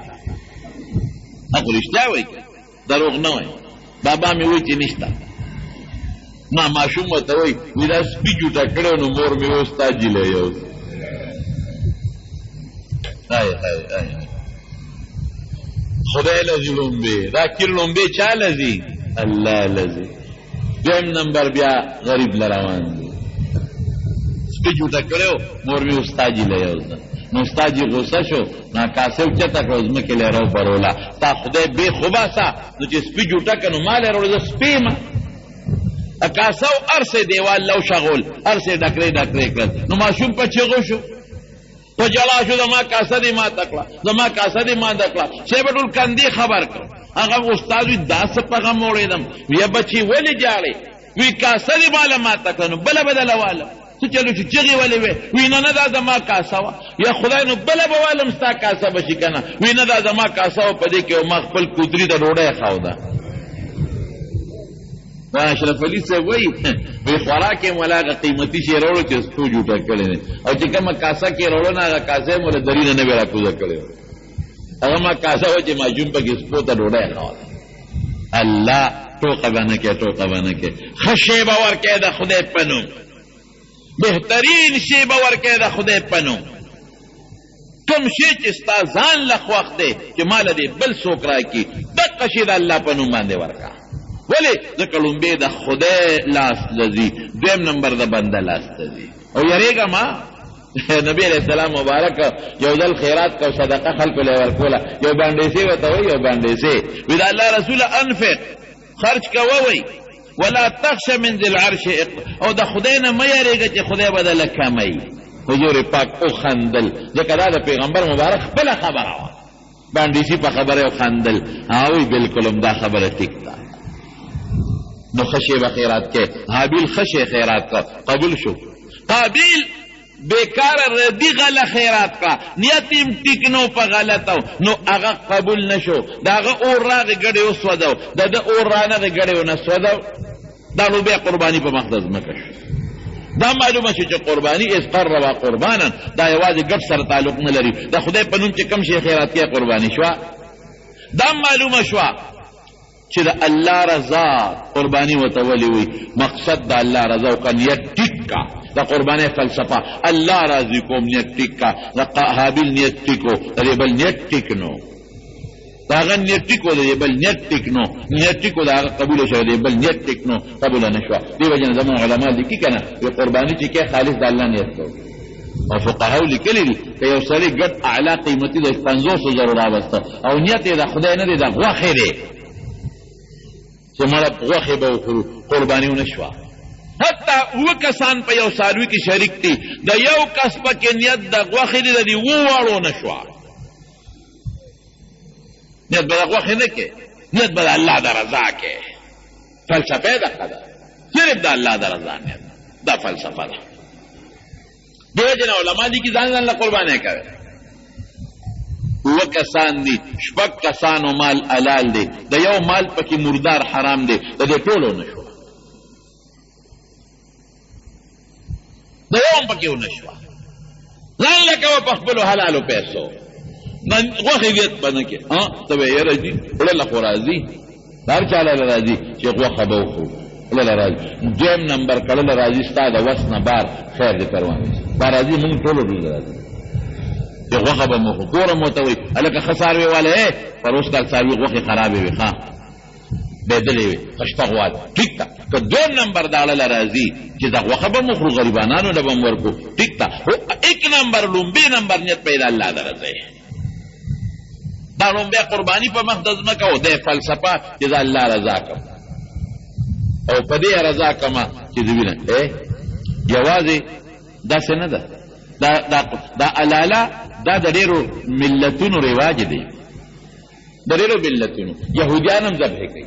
هغه رښتیا وایي دروغ نه وایي. بابا مې وایي چې نشته. ما ماشوم ورته وایي وایي دا سپي جوټه کړی نو مور مې اوس تا جیلی یو خدای لذي لومبې دا کیر لومبې چا لذي؟ الله لذي. دویم نمبر بیا غریب لروان دی سپي جوټه کړی مور مې اوس تا جیلی یو نو ستا جی غصه شو نا کاسه اوچته کړه ځمکې له یې راوبروله تا خدای بې خوباسه نو چې سپي جوټه که نو ما له یې راوړه زه سپي یم کاسه او هر څه دیوال لو شغول هر څه ډکرې ډکرې کړل نو ماشوم په چغو شو په جلا شو زما کاسه دې ماته کړه زما کاسه دې ماته کړه چې به ټول کندې خبر کړ هغه استاد وي دا څه په غم وړېدم ویه بچي ولې جاړې وی کاسه دې ماله ماته کړه نو بله بدله واله څه چلو چې چغې ولې وې وی نه نه دا زما کاسه وه یا خدای نو بله به والم ستا کاسه به شي که نه وی نه دا زما کاسه وه په دې کې ما خپل کودري د ډوډۍ خاوده اشرف علي صاحب وایي وی خوراک یې مول هغه قیمتي شی راوړو چې سپو جوټه کړی دی او چې کومه کاسه کې راوړو نه هغه کاسه یې مول دري نه نه وې راکوزه کړې وه هغه ما کاسه وه چې ماشوم پکې سپو ته ډوډۍ خاوده الله ټوقه به نه کې ټوقه به نه کې ښه شی به ورکوې د خدای په نوم بهترین شی به ورکوې د خدای په نوم کوم شی چې ستا ځان له خوښ دی چې ماله دې بل څوک راکړي دقه شی د الله په نوم باندې ورکړه ولې ځکه لومبې د خدای لاس ته ځي دویم نمبر د بنده لاس ته ځي او یریږه ما نبی علیہ السلام مبارک یو ځل خیرات کو صدقه خلکو له ورکوله یو باندېسې ورته وایي یو باندېسې وی د الله رسوله انفق خرج کوه وی ولا تخش من ذي العرش او د خدای نه مه یریږه چې خدای به دله کمی حضور پاک وخندل ځکه دا د پیغمبر مبارک خپله خبره وه باندېسي په خبره وخندل هغوی بلکل هم دا خبره ټیک ده نو ښه شی به خیرات کې حابیل ښه شی خیرات کا قبول شو قابیل بیکاره ردی غله خیرات کا نیت یې ټیک نو په غلطه نو هغه قبول نشو د هغه اور راغې ګډې وسوځو د ده اور رانغې ګډې ونه سوځو دا نو بیا قرباني په مخ د ځمکه شو دا معلومه شو چې قرباني اذ قربا قربانا دا یوازې ګډ سره تعلق نه لري د خدای په نوم چې کوم شی خیرات کې قرباني شوه دا معلومه شوه چې د الله رضا قرباني ورته ولې وي مقصد د الله رضا او که نیت ټیک کا د قربانۍ فلسفه الله راضي کوم نیت ټیک کا د حابیل نیت ټیک و د دې بل نیت ټیک نو د هغه نیت ټیک و د دې بل نیت ټیک نو نیت ټیک و د هغه قبوله شوه د دې بل نیت ټیک نو قبوله نه شوه دې وجې نه زموږ علما لیکي که نه د قرباني چې کې خالص د الله نیت کوو او فقهاو لیکلي دي که یو سړی ګډ اعلی قیمتي د 50,000 راوسته او نیت یې د خدای نه دی د غوښې دی چې مړه غوښې به وخورو قرباني ونه شوه حتی اوه کسان په یو څاروي کې شریک دي د یو کس پکې نیت د غوښې دی د دې اوه واړو نه شوه نیت به د غوښې نه کې نیت به د الله د رضا کې فلسفه یې دغه ده صرف د الله د رضا نیت دا فلسفه ده دې وجې نه علما دي چې ځان ځان له قربانۍ کوي اوه کسان دي شپږ کسانو مال حلال دی د یو مال پکې مردار حرام دی د دې ټولو نه شوه د یو هم پکې ونه شوه ځان له کوه په خپلو حلالو پیسو غوښې نیت به نه کې ته به یې راځي وړله خو راځي هر چا له راځي چې غوښه به وخورو وړله راځي دویم نمبر کړله راځي ستا د وس نه بار خیر دې پروان دا راځي مونږ ټولو ډول راځي چې غوښه به مو خو ګوره مو ته وایي هلکه ښه څاروی والی پروس کال څاروي غوښې خرابې وي ښه بېدلې وي خشته غوا ټیک ده که دویم نمبر دا اړه راځي چې دا غوښه به مو خورو غریبانانو له به م ورکو ټیک ده خو ایک نمبر لومبې نمبر نیت پیدا الله د رضی دا لومبې قرباني په مخ د ځمکه و دی فلسفه چې دا الله رضا کم او په دې رضا کمه چې د وینه یوازې داسې نه ده دا علاله دا د ډېرو ملتونو رواج دی د ډېرو ملتونو یهودیان هم ذبح کوي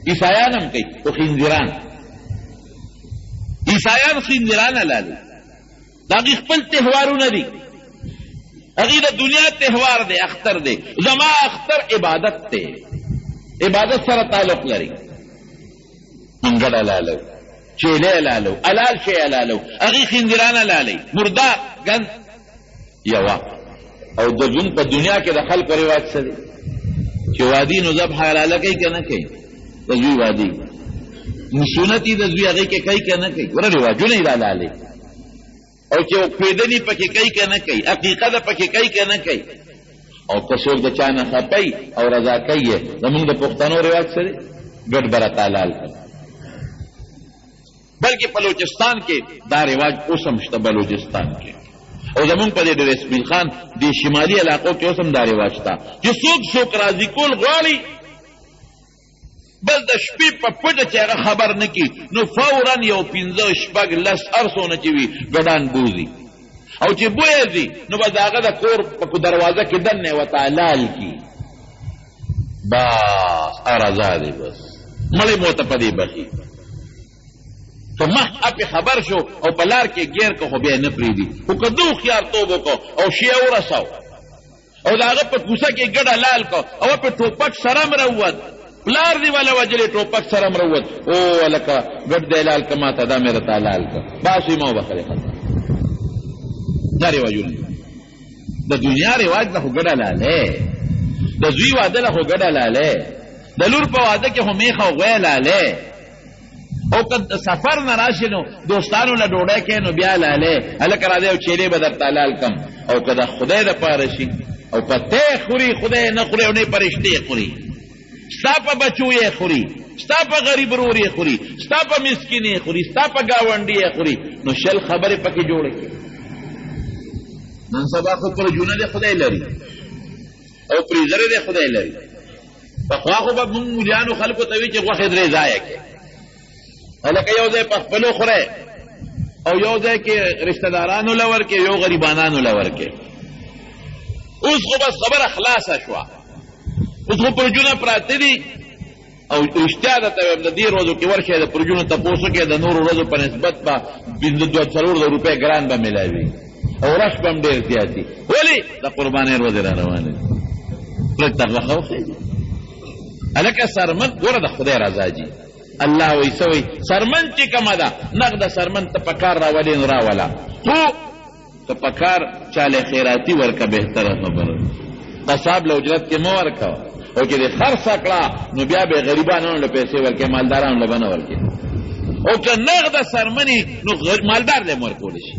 عیسایان هم کوي خو خنزیران عیسایان خنزیران حلالوي د هغې خپل تهوارونه دي هغې د دنیا تهوار دی اختر دی زما اختر عبادت دی عبادت سره تعلق لري منګړ حلالو چیلې حلالو حلال شی حلالو هغې خنزیران حلالوي مردار ګند یوه او د ژوند په دنیا کې د خلکو رواج څه دی چې وادي نو ذبح حلاله کوي که نه کوي د زوی وادي سنت یې د زوی هغې کې کوي که نه کوي وره رواجونه یې حلالې او چې پیدنې پکې کوي که نه کوي عقیقه ده پکې کوي که نه کوي او که څوک د چا نه خپی او رضا کوي یې زمونږ د پښتنو رواج څه دی ګډ برته حلال کړي بلکې بلوچستان کې دا رواج اوس هم شته بلوچستان کې او زمونږ په دې ډېر اسماعیل خان د شمالي علاقو کې اوس هم دا رواج شته چې څوک راضي کول غواړي بس د شپې په پټه چې هغه خبر نه کړي نو فورا یو 15 شپږ لس هر څونه چې وي ګډان بوځي او چې بویه ځي نو به د هغه د کور په دروازه کې دننه ورته حلال کړي بس رضا دی بس مړی مو ته په دې بخي که مخ اپې خبر شو او په لار کې ګیر که خو بیا نه پرېږدي خو که ده هوښیارتوب وکړو او شیه ورسو او د هغه په کوڅه کې ګډه لال کو او په ټوپک سره م راووت پلار دی والا وجلې ټوپک سره م راووت او هلکه ګډ دی لال که ما ته دا مې راته لال که بس وي ما وبخلې ختم دا رواجونه د دنیا رواج نه خو ګډه لالی د زوی واده له خو ګډه لالی د لور په واده کې خو میخه او غوی لالی او که سفر نه راشي نو دوستانو له ډوډۍ کوي نو بیا لالی هلکه راځئ او چیلې به درته لال کم او که د خدای دپاره شي او پته خوري خدای نه خوري او نه پرشتې خوري ستا په بچو یې خوري ستا په غریب رور یې خوري ستا په مسکین یې خوري ستا په ګاونډي یې خوري نو شل خبرې پکې جوړې کړي نن سبا خو پرجونه د خدای لري او پریزره د خدای لري پخوا خو به مونږ مولیانو خلکو ته وي چې غوښې درې ځایه کړې هلکه یو ځای په خپلو خورئ او یو ځای کې رشته دارانو له ورکې یو غریبانانو له ورکې اوس خو بس خبره خلاصه شوه اوس خو پرجونه پراته دي او رښتیا درته وایم د دې ورځو کې ورشئ د پرجونو تپوس وکړئ د نورو ورځو په نسبت به 2-4 روپۍ ګران به میلاوي او رش به هم ډېر زیات دي ولې د قربانۍ ورځې را روانې دي پرک ته غوښه وخېږي هلکه سرمن ګوره د خدای رضا جي الله وایي څه وایي سرمن چې کومه ده نغده سرمن ته په کار راولې نو راوله خو که په کار چاله خیراتي ورکه بهتره خبره قصاب له اجرت کې مه ورکوه او چې دې خرڅه کړه نو بیا به غریبانو له پیسې ورکې مالدارانو له به نه ورکې او که نغده سرمنې نو مالدار له م ورکولی شي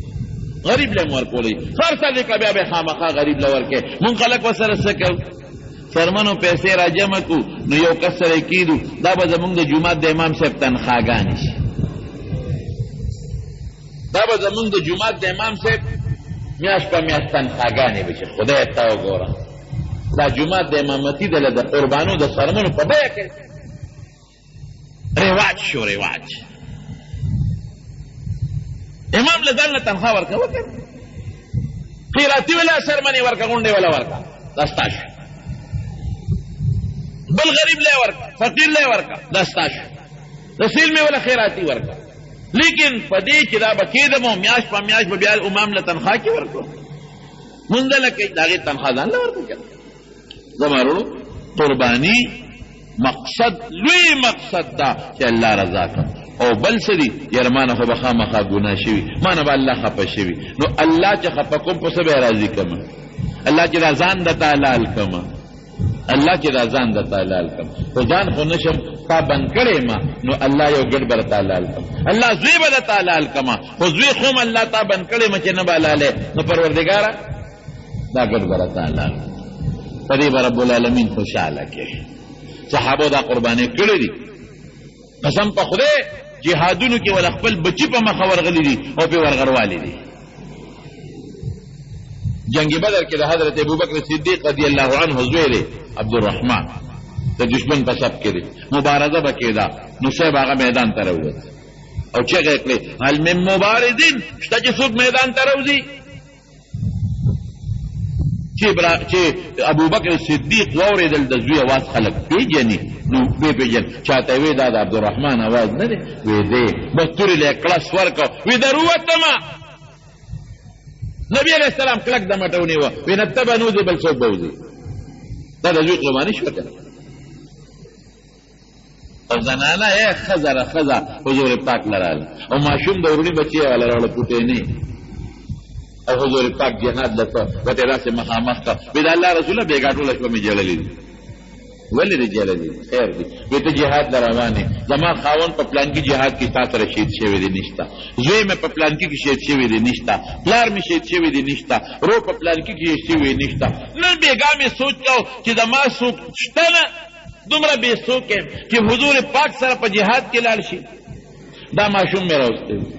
غریب له م ورکولی خرڅه دې کړه بیا به خامخا غریب له ورکې مونږ خلک ورسره څه کوو سرمنو پیسې را جمع کړو نو یو کس سره کېدو دا به زمونږ د جومات د امام صاحب تنخواګانې شي دا به زمونږ د جومات د امام صاحب میاشت په میاشت تنخواګانې به شي خدای ته وګوره دا جومات د امامتي دله د قربانو د سرمنو په بیه کې رواج شو رواج امام له ځان له تنخوا ورکه وکړه خیراتي ولا سرمنې ورکه غونډې ولا ورکه دا ستا شو بل غریب له ورکه فقیر له ورکه دا ستا شو رسیل مې ولا خیراتي ورکه لیکن په دې چې دا به کېدمو میاشت په میاشت به بیا امام له تنخوا کې ورکړو مونږ دله کوي د هغې تنخوا ځان له ورکړو که زما وروڼو قرباني مقصد لوی مقصد ده چې الله رضا کړم او بل څه دي یاره ما نه خو به خامخا ګناه شوي ما نه به الله خفه شوي نو الله چې خفه کوم په څه به یې راضي کړمه الله چې دا ځان درته حلال کړمه الله چې دا ځان درته حلال کړم خو ځان خو نشم تا بند کړی ما نو الله یو ګډ به درته حلال کړم الله زوی به درته حلال کړمه خو زوی خو م الله تا بند کړی ما چې نه به حلالې نو پروردګاره دا ګډ به درته حلال کړم په دې به رب العالمین خوشحاله کړي صحابو دا قربانۍ کړې دي قسم په خدای جهادونو کې ول خپل بچی په مخه ورغلي دي او په ورغړوالي دي جنگ بدر کې د حضرت ابوبکر صدیق رضی الله عنه زوی دی عبدالرحمن د دشمن په صف کې دی مبارزه به کېده نو صاحب هغه میدان ته راووت او چغې کړې هل من مبارزین شته چې څوک میدان ته راوځي چې ابوبکر صدیق واورېدل د زوی اواز خلک پیژني نو ویې پیژن چاته وی دا د عبدالرحمن اواز نه دی وی دی بس تورې له یې کړس ورکړه وی در ووتمه نبی علیہ السلام کلک د مټه ونیوه وی نه ته به نه وځې بل څوک به وځي دا د زوی قرباني شوه که او زنانه ای ښځه حضور پاک لراله او ماشوم د وروڼي بچی والا راوړه پوټینې او حضور پاک جهاد لته وته داسې مخامخ کا وی د الله رسوله بېګا ټوله شپه مې جړلې دي ولې دې جړلې خیر دي وی ته جهاد له روانې زما خاوند په پلانکي جهاد کې تا سره شهید شوی دی نشته زوی مې په پلانکي کې شهید شوی دی نشته پلار مې شهید شوی دی نشته رو په پلانکي کې شهید شوی نشته نن بېګا مې سوچ کو چې زما څوک شته نه دومره بې څوک یم چې حضور پاک سره په جهاد کې لاړ شي دا ماشوم مې راوستی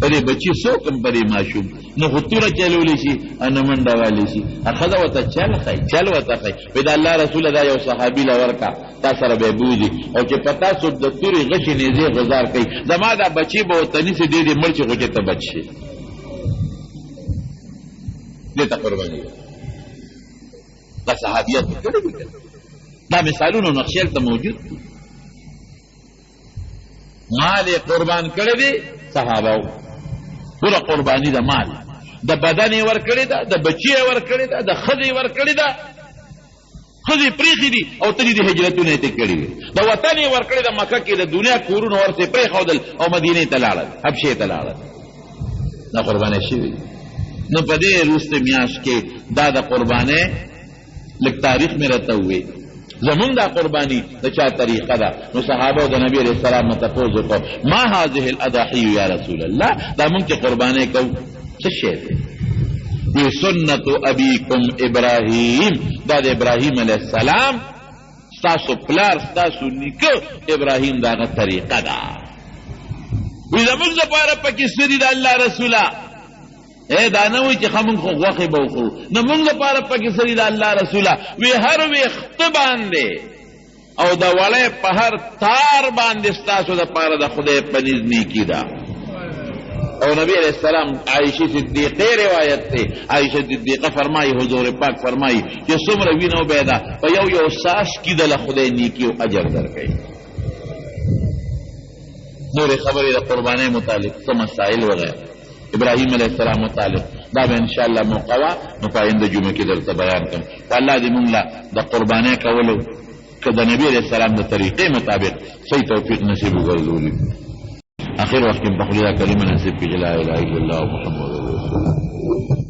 په دې بچي څوک هم په دې ماشوم نه خو توره چلولی شي او نه منډه والی شي ښځه ورته چل ښایي چل ورته ښایي وایي د الله رسوله دا یو صحابي له ورکړه تا سره به یې بوځي او چې په تاسو د تورې غشې نیزې غزار کوي زما دا بچي به ورته نیسي ډېر یې مړ شي خو چې ته بچ شي دې ته قرباني دا صحابیت مې کړي دي دا مثالونه نقشې هلته موجود دي مال قربان کړی دی صحابه پوره قرباني د مال د بدن یې ورکړې ده د بچي یې ورکړې ده د ښځې یې ورکړې ده ښځې پرېښې دي او ته دې هجرتونه یې کړي دي د وطن یې ورکړې ده مکه کې د دنیا کورونه ورته پرېښودل او مدینې ته لاړل حبشې ته لاړل دا قربانۍ شوي دي نو په دې وروستې میاشت کې دا د قربانۍ لږ تاریخ مې راته ووې زمونږ دا قرباني د چا طریقه ده نو صحابه د نبي علیه السلام نه تپوس وکړو ما هذه الاضاحي یا رسول الله دا مونږ چې قربانۍ کوو څه شی دی وی سنت ابیکم ابراهیم دا د ابراهیم علیه السلام ستاسو پلار ستاسو نیکه ابراهیم دا هغه طریقه ده وی زمونږ دپاره پکې څه دي د الله رسوله دا نه وایي چې ښه مونږ خو غوښې به وخورو نه مونږ لپاره پکې څه دي د الله رسوله وی هر ویښته باندې او د وړۍ په هر تار باندې ستاسو دپاره د خدای په نزد نیکي ده او نبی علیہ السلام عائشہ صدیقہ روایت تے عائشہ صدیقہ فرمائی حضور پاک فرمائی کہ څومره وینو بیدا په یو یو ساس کې د خدای نیکی او اجر درکړي نور خبرې د قربانۍ متعلق څه مسائل وغیرہ ابراهیم علیہ السلام متعلق دا به ان شاء الله موقوا نو پاینده جمعه کې درته بیان کوم الله دې موږ له د قربانۍ کولو که د نبی علیہ السلام د طریقې مطابق صحیح توفیق نصیب وګرځولي آخر وقت کې په خپل کلمه نصیب کړي لا اله الا الله محمد رسول الله